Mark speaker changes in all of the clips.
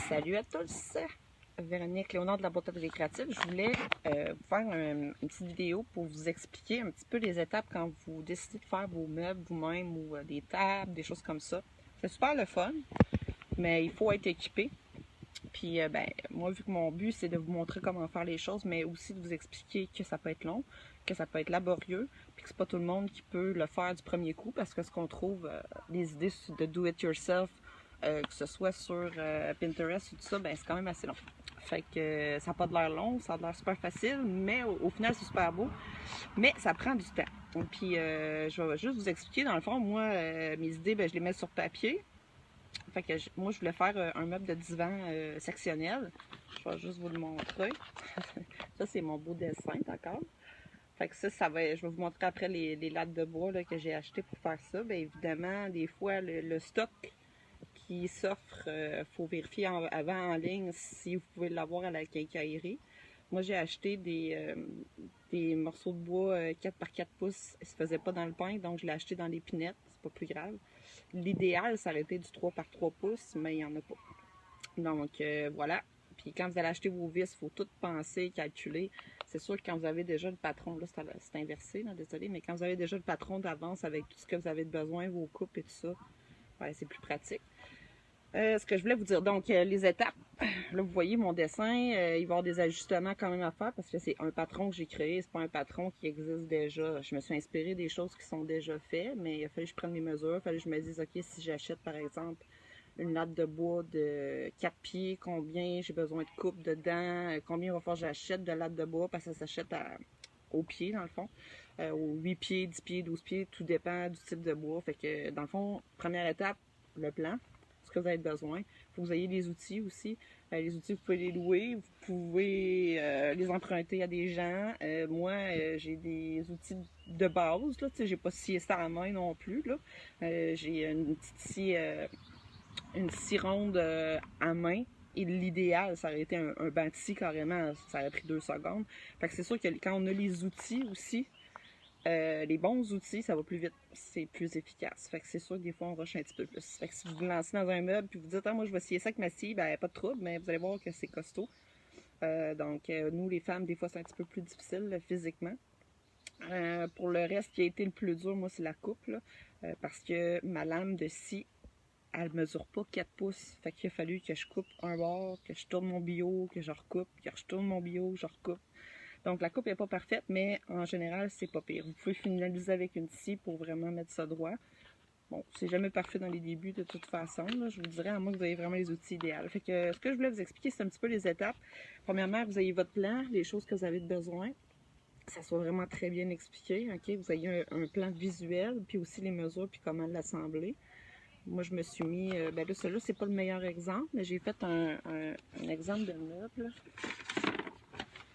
Speaker 1: Salut à tous! Véronique Léonard de la Boîte Créative. Je voulais vous faire une petite vidéo pour vous expliquer un petit peu les étapes quand vous décidez de faire vos meubles vous-même ou des tables, des choses comme ça. C'est super le fun, mais il faut être équipé. Puis moi, vu que mon but c'est de vous montrer comment faire les choses, mais aussi de vous expliquer que ça peut être long, que ça peut être laborieux, puis que c'est pas tout le monde qui peut le faire du premier coup, parce que ce qu'on trouve, les idées de do-it-yourself, que ce soit sur Pinterest ou tout ça, ben c'est quand même assez long. Fait que ça n'a pas de l'air long, ça a l'air super facile, mais au final c'est super beau, mais ça prend du temps. Puis je vais juste vous expliquer, dans le fond, moi, mes idées, ben, je les mets sur papier. Fait que moi, je voulais faire un meuble de divan sectionnel. Je vais juste vous le montrer. Ça, c'est mon beau dessin, d'accord? Fait que ça va, je vais vous montrer après les lattes de bois là, que j'ai achetées pour faire ça. Bien évidemment, des fois, le stock qui s'offre, faut vérifier avant en ligne si vous pouvez l'avoir à la quincaillerie. Moi, j'ai acheté des morceaux de bois 4 par 4 pouces. Ils se faisaient pas dans le pain, donc je l'ai acheté dans l'épinette. C'est pas plus grave. L'idéal, ça aurait été du 3 par 3 pouces, mais il n'y en a pas. Donc, voilà. Puis quand vous allez acheter vos vis, il faut tout penser, calculer. C'est sûr que quand vous avez déjà le patron, là c'est inversé, là, désolé, mais quand vous avez déjà le patron d'avance avec tout ce que vous avez de besoin, vos coupes et tout ça, ouais, c'est plus pratique. Ce que je voulais vous dire, donc les étapes, là vous voyez mon dessin, il va y avoir des ajustements quand même à faire parce que c'est un patron que j'ai créé, c'est pas un patron qui existe déjà. Je me suis inspirée des choses qui sont déjà faites, mais il a fallu que je prenne mes mesures, il fallait que je me dise, ok, si j'achète par exemple une latte de bois de 4 pieds, combien j'ai besoin de coupe dedans, combien il va falloir que j'achète de latte de bois parce que ça s'achète au pied dans le fond, aux 8 pieds, 10 pieds, 12 pieds, tout dépend du type de bois. Fait que dans le fond, première étape, le plan, ce que vous avez besoin. Il faut que vous ayez les outils aussi. Les outils, vous pouvez les louer, vous pouvez les emprunter à des gens. Moi, j'ai des outils de base, là, j'ai pas scié ça à la main non plus. Là. J'ai une petite scie, ronde à main. Et l'idéal, ça aurait été un banc de scie carrément, ça aurait pris 2 secondes. Fait que c'est sûr que quand on a les outils aussi, les bons outils, ça va plus vite, c'est plus efficace. Fait que c'est sûr que des fois, on rush un petit peu plus. Fait que si vous vous lancez dans un meuble puis vous dites, ah, moi, je vais scier ça avec ma scie, ben, pas de trouble, mais vous allez voir que c'est costaud. Donc, nous, les femmes, des fois, c'est un petit peu plus difficile là, physiquement. Pour le reste, ce qui a été le plus dur, moi, c'est la coupe, là, parce que ma lame de scie, elle mesure pas 4 pouces. Fait qu'il a fallu que je coupe un bord, que je tourne mon bio, que je recoupe, que je tourne mon bio, que je recoupe. Donc la coupe n'est pas parfaite, mais en général, c'est pas pire. Vous pouvez finaliser avec une scie pour vraiment mettre ça droit. Bon, c'est jamais parfait dans les débuts de toute façon, là, je vous dirais, à moins que vous ayez vraiment les outils idéaux. Fait que ce que je voulais vous expliquer, c'est un petit peu les étapes. Premièrement, vous ayez votre plan, les choses que vous avez besoin, que ça soit vraiment très bien expliqué, ok? Vous ayez un plan visuel, puis aussi les mesures, puis comment l'assembler. Moi, je me suis mis, ben là, celui-là, c'est pas le meilleur exemple, mais j'ai fait un exemple de meuble.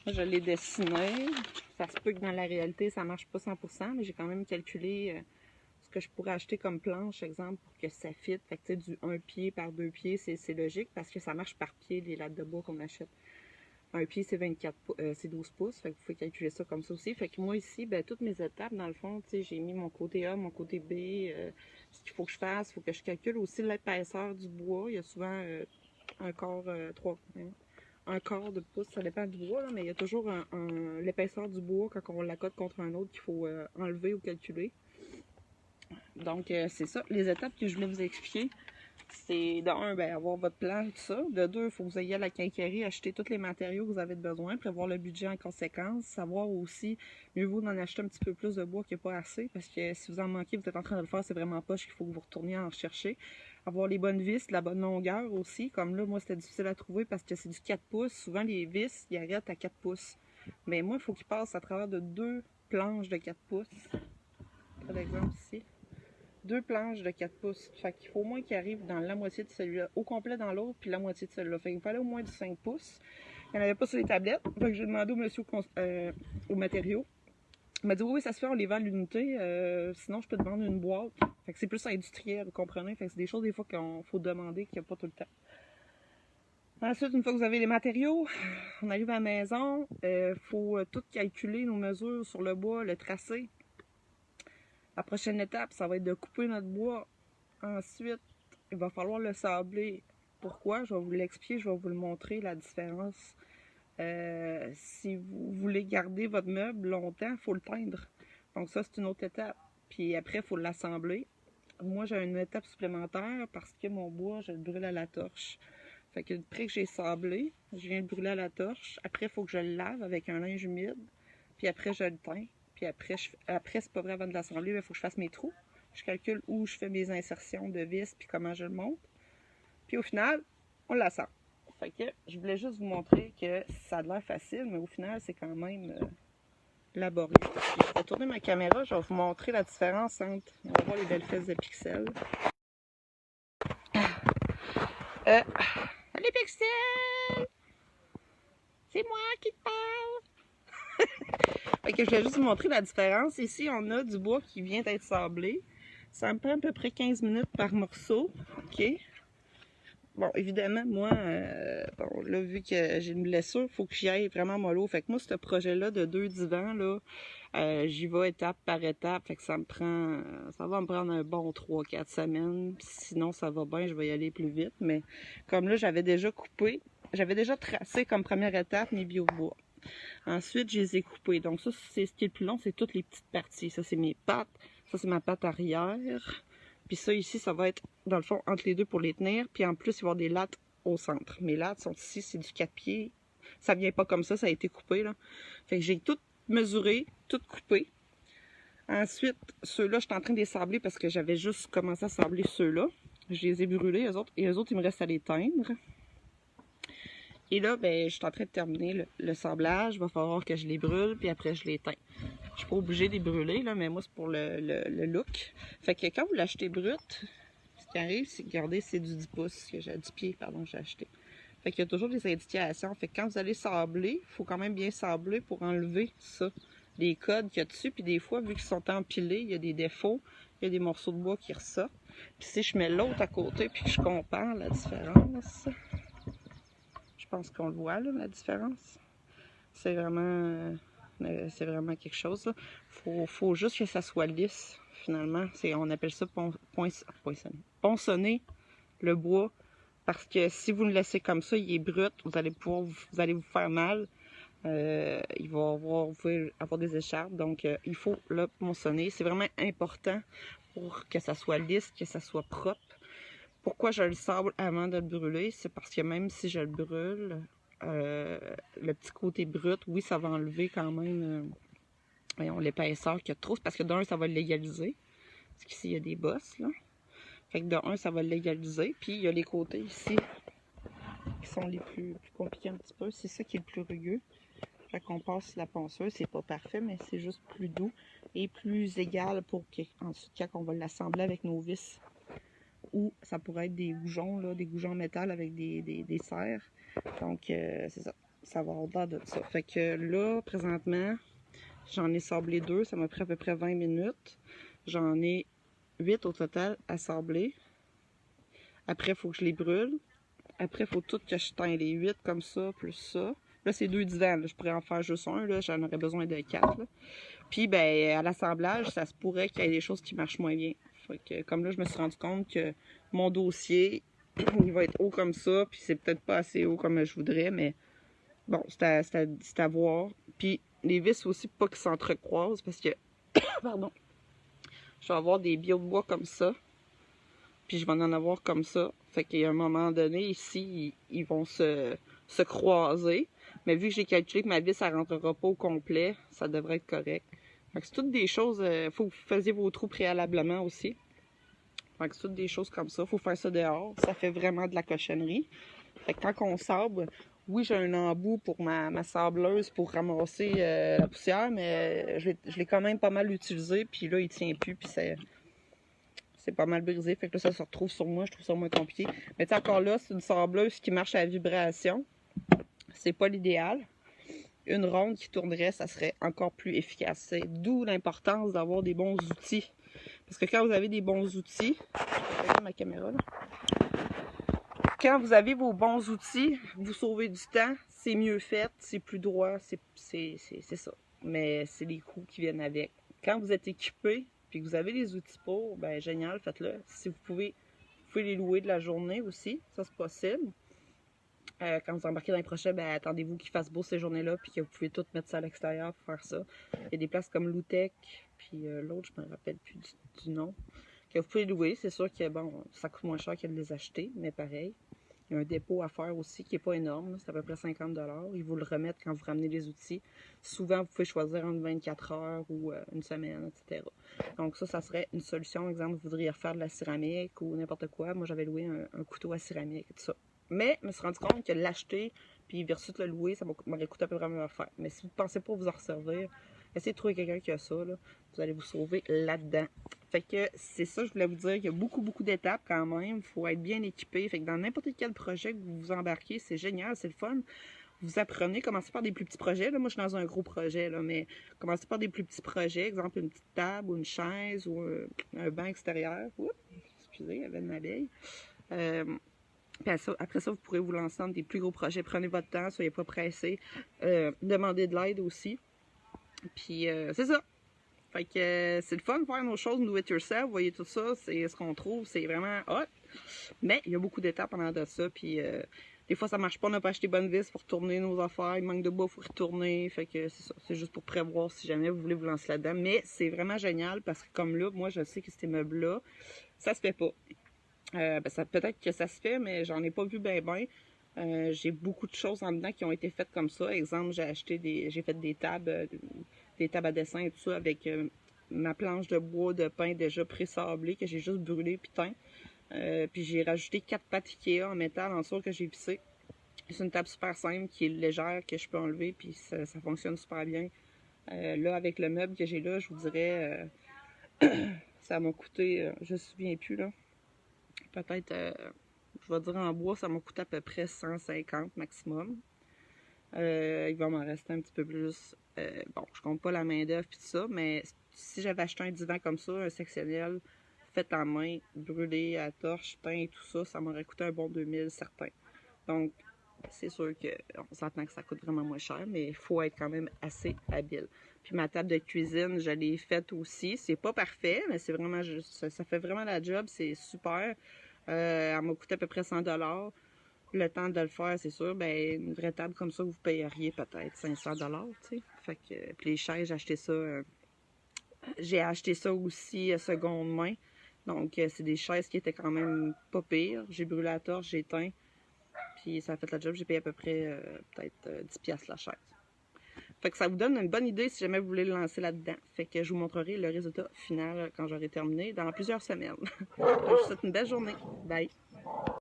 Speaker 1: Moi, je l'ai dessiné. Ça se peut que dans la réalité, ça marche pas 100%, mais j'ai quand même calculé ce que je pourrais acheter comme planche, exemple, pour que ça fitte. Fait que, tu sais, du 1 pied par 2 pieds, c'est logique parce que ça marche par pied, les lattes de bois qu'on achète. Un pied, c'est 12 pouces. Fait que vous pouvez calculer ça comme ça aussi. Fait que moi, ici, ben, toutes mes étapes, dans le fond, tu sais, j'ai mis mon côté A, mon côté B, ce qu'il faut que je fasse. Il faut que je calcule aussi l'épaisseur du bois. Il y a souvent un quart, un quart de pouce, ça dépend du bois, là, mais il y a toujours l'épaisseur du bois quand on l'accote contre un autre qu'il faut enlever ou calculer. Donc, c'est ça, les étapes que je voulais vous expliquer. C'est de un, ben, avoir votre plan, tout ça. De deux, il faut que vous ayez à la quincaillerie, acheter tous les matériaux que vous avez besoin, prévoir le budget en conséquence, savoir aussi, mieux vaut d'en acheter un petit peu plus de bois qu'il n'y a pas assez, parce que si vous en manquez, vous êtes en train de le faire, c'est vraiment poche qu'il faut que vous retourniez en chercher. Avoir les bonnes vis, la bonne longueur aussi, comme là, moi, c'était difficile à trouver parce que c'est du 4 pouces. Souvent, les vis, ils arrêtent à 4 pouces. Mais moi, il faut qu'ils passent à travers de 2 planches de 4 pouces. Par exemple, ici. 2 planches de 4 pouces. Fait qu'il faut au moins qu'il arrive dans la moitié de celui-là, au complet dans l'autre, puis la moitié de celui-là. Fait qu'il me fallait au moins du 5 pouces. Il n'y en avait pas sur les tablettes. Fait que j'ai demandé au monsieur aux matériaux. Il m'a dit oui, ça se fait, on les vend à l'unité. Sinon, je peux te vendre une boîte. Fait que c'est plus industriel, vous comprenez? Fait que c'est des choses des fois qu'il faut demander qu'il n'y a pas tout le temps. Ensuite, une fois que vous avez les matériaux, on arrive à la maison. Faut tout calculer, nos mesures sur le bois, le tracé. La prochaine étape, ça va être de couper notre bois. Ensuite, il va falloir le sabler pourquoi. Je vais vous l'expliquer, je vais vous le montrer, la différence. Si vous voulez garder votre meuble longtemps, il faut le teindre. Donc ça, c'est une autre étape. Puis après, il faut l'assembler. Moi, j'ai une étape supplémentaire parce que mon bois, je le brûle à la torche. Fait que après que j'ai sablé, je viens le brûler à la torche. Après, il faut que je le lave avec un linge humide. Puis après, je le teins. Puis après, c'est pas vrai avant de l'assembler, mais il faut que je fasse mes trous. Je calcule où je fais mes insertions de vis puis comment je le monte. Puis au final, on l'assemble. Fait que je voulais juste vous montrer que ça a l'air facile, mais au final, c'est quand même laborieux. Je vais tourner ma caméra, je vais vous montrer la différence entre... On va voir les belles fesses de pixels. Les pixels! C'est moi qui te parle! Fait que je vais juste vous montrer la différence. Ici, on a du bois qui vient d'être sablé. Ça me prend à peu près 15 minutes par morceau. OK? Bon, évidemment, moi, bon, là, vu que j'ai une blessure, il faut que j'y aille vraiment mollo. Fait que moi, ce projet-là de 2 divans, là, j'y vais étape par étape. Fait que ça va me prendre un bon 3-4 semaines. Puis sinon, ça va bien, je vais y aller plus vite. Mais comme là, j'avais déjà tracé comme première étape mes biobois. Ensuite, je les ai coupés. Donc ça, c'est ce qui est le plus long, c'est toutes les petites parties. Ça, c'est mes pattes. Ça, c'est ma patte arrière. Puis ça, ici, ça va être, dans le fond, entre les deux pour les tenir. Puis en plus, il va y avoir des lattes au centre. Mes lattes sont ici, c'est du 4 pieds. Ça vient pas comme ça a été coupé, là. Fait que j'ai tout mesuré, tout coupé. Ensuite, ceux-là, je suis en train de les sabler parce que j'avais juste commencé à sabler ceux-là. Je les ai brûlés, eux autres. Et eux autres, il me reste à les teindre. Et là, ben, je suis en train de terminer le sablage. Il va falloir que je les brûle, puis après, je les teins. Je suis pas obligée de les brûler, là, mais moi, c'est pour le look. Fait que quand vous l'achetez brut, ce qui arrive, c'est que, regardez, c'est du 10 pouces, que j'ai 10 pieds, pardon, j'ai acheté. Fait qu'il y a toujours des indications. Fait que quand vous allez sabler, il faut quand même bien sabler pour enlever ça, les codes qu'il y a dessus. Puis des fois, vu qu'ils sont empilés, il y a des défauts, il y a des morceaux de bois qui ressortent. Puis si je mets l'autre à côté, puis que je compare la différence, je pense qu'on le voit, là, la différence. C'est vraiment quelque chose. Faut juste que ça soit lisse, finalement. On appelle ça ponçonner le bois. Parce que si vous le laissez comme ça, il est brut, vous allez vous faire mal. Il va vous pouvez avoir des écharpes. Donc, il faut le ponçonner. C'est vraiment important pour que ça soit lisse, que ça soit propre. Pourquoi je le sable avant de le brûler? C'est parce que même si je le brûle, le petit côté brut, oui, ça va enlever quand même l'épaisseur qu'il y a trop. C'est parce que d'un, ça va le légaliser. Parce qu'ici, il y a des bosses, là. Fait que d'un, ça va le légaliser. Puis, il y a les côtés ici qui sont les plus compliqués un petit peu. C'est ça qui est le plus rugueux. Fait qu'on passe la ponceuse. C'est pas parfait, mais c'est juste plus doux et plus égal pour ensuite, quand on va l'assembler avec nos vis. Ou ça pourrait être des goujons, là, des goujons en métal avec des serres. Donc, c'est ça. Ça va au-delà de ça. Fait que là, présentement, j'en ai sablé 2. Ça m'a pris à peu près 20 minutes. J'en ai 8 au total à sabler. Après, il faut que je les brûle. Après, il faut tout que je teins les 8 comme ça, plus ça. Là, c'est 2 divans. Là. Je pourrais en faire juste un. Là. J'en aurais besoin de 4. Là. Puis, ben, à l'assemblage, ça se pourrait qu'il y ait des choses qui marchent moins bien. Fait que, comme là, je me suis rendu compte que mon dossier, il va être haut comme ça, puis c'est peut-être pas assez haut comme je voudrais, mais bon, c'est à voir. Puis les vis aussi, pas qu'ils s'entrecroisent, parce que, pardon, je vais avoir des biobois comme ça, puis je vais en avoir comme ça. Fait qu'il y a un moment donné, ici, ils vont se croiser. Mais vu que j'ai calculé que ma vis, elle rentrera pas au complet, ça devrait être correct. Fait que c'est toutes des choses, faut que vous fassiez vos trous préalablement aussi. Fait que c'est toutes des choses comme ça. Faut faire ça dehors. Ça fait vraiment de la cochonnerie. Fait que quand on sable, oui, j'ai un embout pour ma sableuse pour ramasser la poussière, mais je l'ai quand même pas mal utilisé. Puis là, il tient plus. Puis c'est pas mal brisé. Fait que là, ça se retrouve sur moi. Je trouve ça moins compliqué. Mais tu sais, encore là, c'est une sableuse qui marche à vibration. C'est pas l'idéal. Une ronde qui tournerait, ça serait encore plus efficace. C'est d'où l'importance d'avoir des bons outils. Parce que quand vous avez des bons outils, je vais ma caméra là. Quand vous avez vos bons outils, vous sauvez du temps, c'est mieux fait, c'est plus droit, c'est ça. Mais c'est les coûts qui viennent avec. Quand vous êtes équipé, puis que vous avez les outils pour, ben génial, faites-le. Si vous pouvez pouvez les louer de la journée aussi, ça c'est possible. Quand vous embarquez dans les projets, ben, attendez-vous qu'il fasse beau ces journées-là, puis que vous pouvez tout mettre ça à l'extérieur pour faire ça. Il y a des places comme Loutec, puis l'autre, je me rappelle plus du nom, que vous pouvez louer. C'est sûr que bon, ça coûte moins cher que de les acheter, mais pareil. Il y a un dépôt à faire aussi qui n'est pas énorme, c'est à peu près 50 $. Ils vous le remettent quand vous ramenez les outils. Souvent, vous pouvez choisir entre 24 heures ou une semaine, etc. Donc ça serait une solution. Exemple, vous voudriez refaire de la céramique ou n'importe quoi. Moi, j'avais loué un couteau à céramique et tout ça. Mais je me suis rendu compte que l'acheter puis versus le louer, ça m'aurait coûté à peu près la même affaire. Mais si vous ne pensez pas vous en resservir, essayez de trouver quelqu'un qui a ça, là. Vous allez vous sauver là-dedans. Fait que c'est ça, je voulais vous dire qu'il y a beaucoup d'étapes quand même. Il faut être bien équipé. Fait que dans n'importe quel projet que vous vous embarquez, c'est génial, c'est le fun. Vous apprenez, commencez par des plus petits projets. Là, moi, je suis dans un gros projet, là, mais commencez par des plus petits projets. Exemple, une petite table ou une chaise ou un banc extérieur. Oups, excusez, il y avait une abeille. Après ça, vous pourrez vous lancer dans des plus gros projets. Prenez votre temps, soyez pas pressés. Demandez de l'aide aussi. Puis, c'est ça. Fait que c'est le fun de faire nos choses do it yourself. Vous voyez tout ça, c'est ce qu'on trouve, c'est vraiment hot. Mais il y a beaucoup d'étapes pendant de ça. Puis des fois ça marche pas, on n'a pas acheté bonne vis pour tourner nos affaires. Il manque de bois, il faut retourner. Fait que c'est ça. C'est juste pour prévoir si jamais vous voulez vous lancer là-dedans. Mais c'est vraiment génial parce que comme là, moi je sais que ces meubles-là, ça se fait pas. Peut-être que ça se fait, mais j'en ai pas vu ben. J'ai beaucoup de choses en dedans qui ont été faites comme ça. Exemple, j'ai fait des tables à dessin et tout ça avec ma planche de bois de pin déjà pré-sablée que j'ai juste brûlé puis teint. Puis j'ai rajouté 4 pattes Ikea en métal en dessous que j'ai vissé. C'est une table super simple qui est légère que je peux enlever puis ça fonctionne super bien. Là, avec le meuble que j'ai là, je vous dirais ça m'a coûté, je me souviens plus là. Peut-être, je vais dire en bois, ça m'a coûté à peu près 150 maximum. Il va m'en rester un petit peu plus. Bon, je compte pas la main-d'œuvre et tout ça, mais si j'avais acheté un divan comme ça, un sectionnel, fait en main, brûlé à torche, peint et tout ça, ça m'aurait coûté un bon 2000 certain. Donc, c'est sûr qu'on s'entend que ça coûte vraiment moins cher, mais il faut être quand même assez habile. Puis ma table de cuisine, je l'ai faite aussi. C'est pas parfait, mais c'est vraiment juste, ça fait vraiment la job, c'est super. Elle m'a coûté à peu près 100 $. Le temps de le faire, c'est sûr, ben une vraie table comme ça, vous payeriez peut-être 500 $, tu sais. Fait que, puis les chaises, j'ai acheté ça aussi à seconde main. Donc, c'est des chaises qui étaient quand même pas pires. J'ai brûlé la torche, j'ai éteint. Puis ça a fait la job, j'ai payé à peu près peut-être 10$ la chaise. Fait que ça vous donne une bonne idée si jamais vous voulez le lancer là-dedans. Fait que je vous montrerai le résultat final quand j'aurai terminé dans plusieurs semaines. Je vous souhaite une belle journée. Bye!